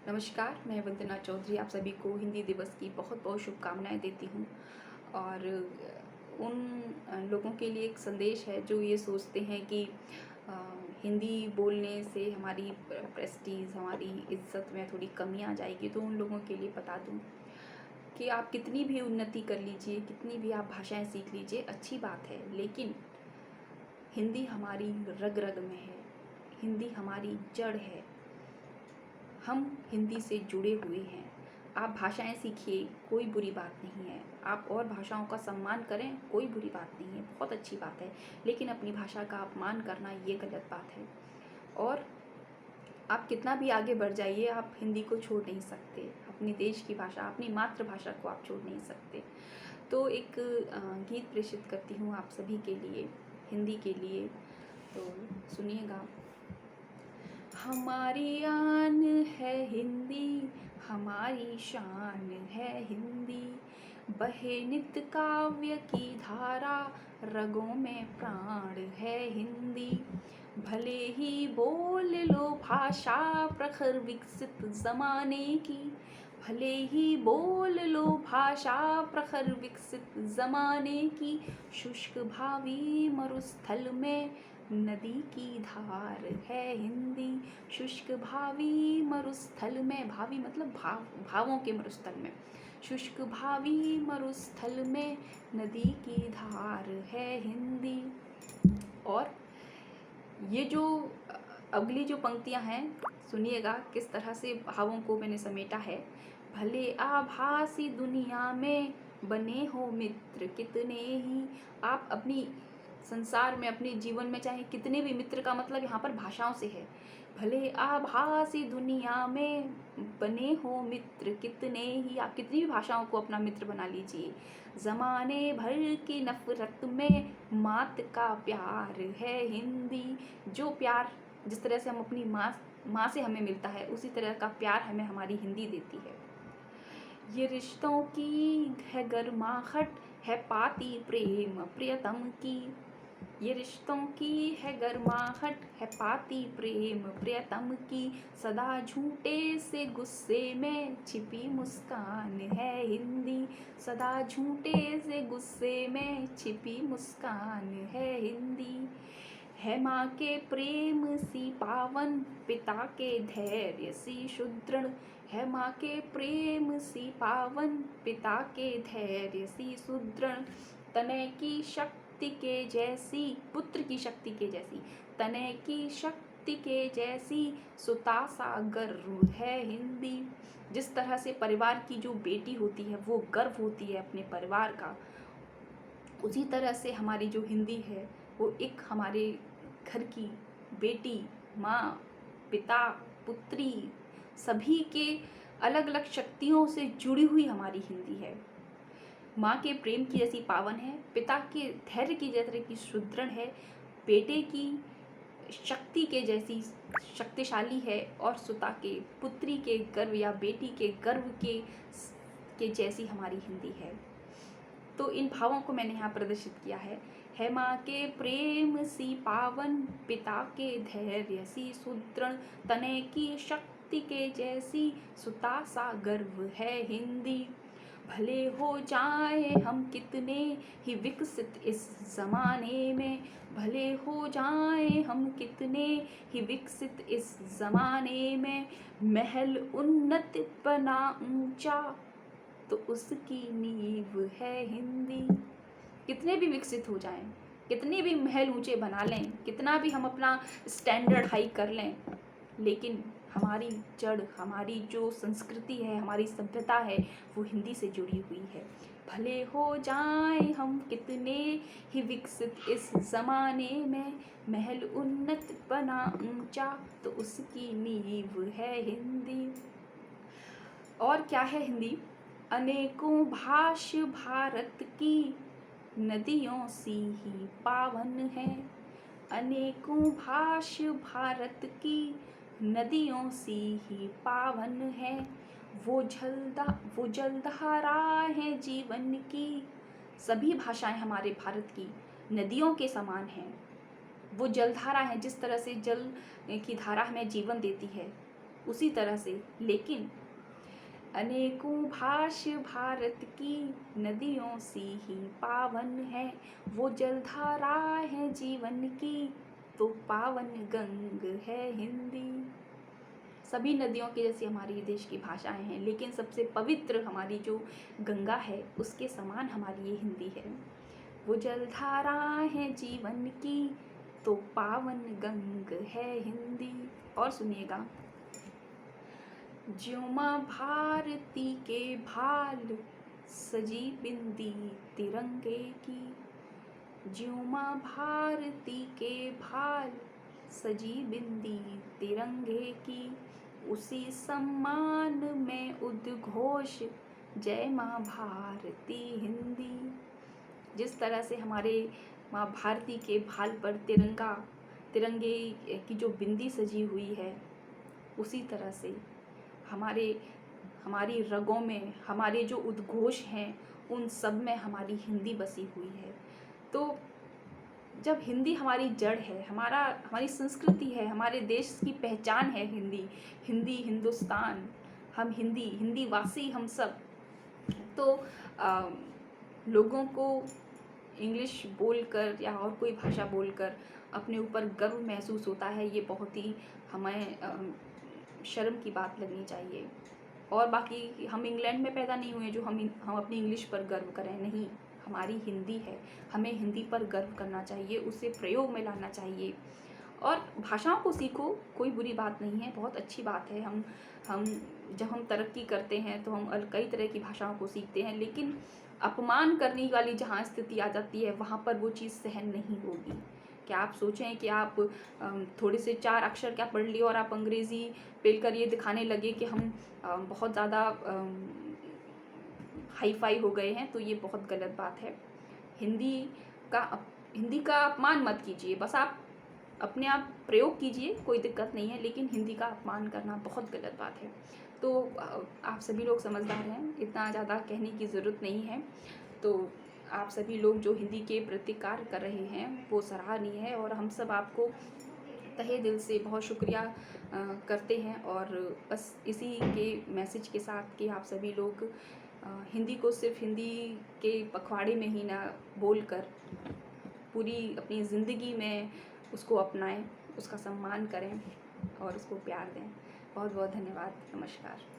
नमस्कार, मैं वंदना चौधरी आप सभी को हिंदी दिवस की बहुत बहुत शुभकामनाएं देती हूँ। और उन लोगों के लिए एक संदेश है जो ये सोचते हैं कि अ, हिंदी बोलने से हमारी प्रेस्टीज, हमारी इज्जत में थोड़ी कमी आ जाएगी। तो उन लोगों के लिए बता दूँ कि आप कितनी भी उन्नति कर लीजिए, कितनी भी आप भाषाएं सीख लीजिए, अच्छी बात है, लेकिन हिंदी हमारी रग रग में है, हिंदी हमारी जड़ है। हम हिंदी से जुड़े हुए हैं। आप भाषाएं सीखिए, कोई बुरी बात नहीं है। आप और भाषाओं का सम्मान करें, कोई बुरी बात नहीं है, बहुत अच्छी बात है। लेकिन अपनी भाषा का अपमान करना ये गलत बात है। और आप कितना भी आगे बढ़ जाइए, आप हिंदी को छोड़ नहीं सकते। अपने देश की भाषा, अपनी मातृभाषा को आप छोड़ नहीं सकते। तो एक गीत प्रेषित करती हूँ आप सभी के लिए, हिंदी के लिए। तो सुनिएगा। हमारी आन है हिंदी, हमारी शान है हिंदी, बहे नित्य काव्य की धारा, रगों में प्राण है हिंदी। भले ही बोल लो भाषा प्रखर विकसित जमाने की, भले ही बोल लो भाषा प्रखर विकसित जमाने की, शुष्क भावी मरुस्थल में नदी की धार है हिंदी। शुष्क भावी मरुस्थल में, भावी मतलब भावों के मरुस्थल में, शुष्क भावी मरुस्थल में नदी की धार है हिंदी। और ये जो अगली जो पंक्तियां हैं, सुनिएगा किस तरह से भावों को मैंने समेटा है। भले आभासी दुनिया में बने हो मित्र कितने ही, आप अपनी संसार में, अपने जीवन में चाहे कितने भी मित्र, का मतलब यहाँ पर भाषाओं से है। भले आभासी दुनिया में बने हो मित्र कितने ही, आप कितनी भी भाषाओं को अपना मित्र बना लीजिए। जमाने भर की नफरत में मात का प्यार है हिंदी। जो प्यार, जिस तरह से हम अपनी माँ से हमें मिलता है, उसी तरह का प्यार हमें हमारी हिंदी देती है। ये रिश्तों की है गर्माहट, है पाती प्रेम प्रियतम की। ये रिश्तों की है गर्माहट, है पाती प्रेम प्रियतम की, सदा झूठे से गुस्से में छिपी मुस्कान है हिंदी। सदा झूठे से गुस्से में छिपी मुस्कान है हिंदी। है माँ के प्रेम सी पावन, पिता के धैर्य सी सुदृढ़, है माँ के प्रेम सी पावन, पिता के धैर्य सी सुदृढ़, तनय की शक्ति के जैसी, पुत्र की शक्ति के जैसी, तनय की शक्ति के जैसी, सुता सा गर्व है हिंदी। जिस तरह से परिवार की जो बेटी होती है वो गर्व होती है अपने परिवार का, उसी तरह से हमारी जो हिंदी है वो एक हमारे घर की बेटी, माँ, पिता, पुत्री, सभी के अलग अलग शक्तियों से जुड़ी हुई हमारी हिंदी है। माँ के प्रेम की जैसी पावन है, पिता के धैर्य की जैसे की सुदृढ़ है, बेटे की शक्ति के जैसी शक्तिशाली है, और सुता के, पुत्री के गर्व या बेटी के गर्व के जैसी हमारी हिंदी है। तो इन भावों को मैंने यहाँ प्रदर्शित किया है माँ के प्रेम सी पावन, पिता के धैर्य सी सुदृढ़, तनय की शक्ति के जैसी, सुता सा गर्व है हिंदी। भले हो जाए हम कितने ही विकसित इस जमाने में, भले हो जाए हम कितने ही विकसित इस जमाने में, महल उन्नत बना ऊंचा तो उसकी नींव है हिंदी। कितने भी विकसित हो जाएं, कितने भी महल ऊंचे बना लें, कितना भी हम अपना स्टैंडर्ड हाई कर लें, लेकिन हमारी जड़, हमारी जो संस्कृति है, हमारी सभ्यता है, वो हिंदी से जुड़ी हुई है। भले हो जाएं हम कितने ही विकसित इस ज़माने में, महल उन्नत बना ऊंचा तो उसकी नींव है हिंदी। और क्या है हिंदी? अनेकों भाष्य भारत की नदियों सी ही पावन है, अनेकों भाष्य भारत की नदियों सी ही पावन है, वो जलधारा है जीवन की। सभी भाषाएं हमारे भारत की नदियों के समान हैं, वो जलधारा है। जिस तरह से जल की धारा हमें जीवन देती है, उसी तरह से। लेकिन अनेकों भाष भारत की नदियों सी ही पावन है, वो जलधारा है जीवन की, तो पावन गंग है हिंदी। सभी नदियों की जैसी हमारी देश की भाषाएं हैं, लेकिन सबसे पवित्र हमारी जो गंगा है उसके समान हमारी ये हिंदी है। वो जलधारा है जीवन की, तो पावन गंग है हिंदी। और सुनिएगा, ज्यों माँ भारती के भाल सजी बिंदी तिरंगे की, ज्यों माँ भारती के भाल सजी बिंदी तिरंगे की, उसी सम्मान में उद्घोष जय माँ भारती हिंदी। जिस तरह से हमारे माँ भारती के भाल पर तिरंगे की जो बिंदी सजी हुई है, उसी तरह से हमारी रगों में हमारे जो उद्घोष हैं उन सब में हमारी हिंदी बसी हुई है। तो जब हिंदी हमारी जड़ है, हमारी संस्कृति है, हमारे देश की पहचान है हिंदी हिंदुस्तान, हम हिंदी वासी हम सब, तो लोगों को इंग्लिश बोलकर या और कोई भाषा बोलकर अपने ऊपर गर्व महसूस होता है। ये बहुत ही हमें शर्म की बात लगनी चाहिए। और बाकी हम इंग्लैंड में पैदा नहीं हुए जो हम अपनी इंग्लिश पर गर्व करें, नहीं, हमारी हिंदी है, हमें हिंदी पर गर्व करना चाहिए, उसे प्रयोग में लाना चाहिए। और भाषाओं को सीखो, कोई बुरी बात नहीं है, बहुत अच्छी बात है। जब हम तरक्की करते हैं तो हम कई तरह की भाषाओं को सीखते हैं, लेकिन अपमान करने वाली जहाँ स्थिति आ जाती है वहाँ पर वो चीज़ सहन नहीं होगी। क्या आप सोचें कि आप थोड़े से 4 अक्षर क्या पढ़ लिए और आप अंग्रेज़ी पेल कर ये दिखाने लगे कि हम बहुत ज़्यादा हाई फाई हो गए हैं, तो ये बहुत गलत बात है। हिंदी का अपमान मत कीजिए, बस आप अपने आप प्रयोग कीजिए, कोई दिक्कत नहीं है, लेकिन हिंदी का अपमान करना बहुत गलत बात है। तो आप सभी लोग समझदार हैं, इतना ज़्यादा कहने की ज़रूरत नहीं है। तो आप सभी लोग जो हिंदी के प्रति कार्य कर रहे हैं वो सराहनीय है, और हम सब आपको तहे दिल से बहुत शुक्रिया करते हैं। और बस इसी के मैसेज के साथ कि आप सभी लोग हिंदी को सिर्फ हिंदी के पखवाड़े में ही ना बोलकर पूरी अपनी ज़िंदगी में उसको अपनाएं, उसका सम्मान करें और उसको प्यार दें। बहुत बहुत धन्यवाद। नमस्कार।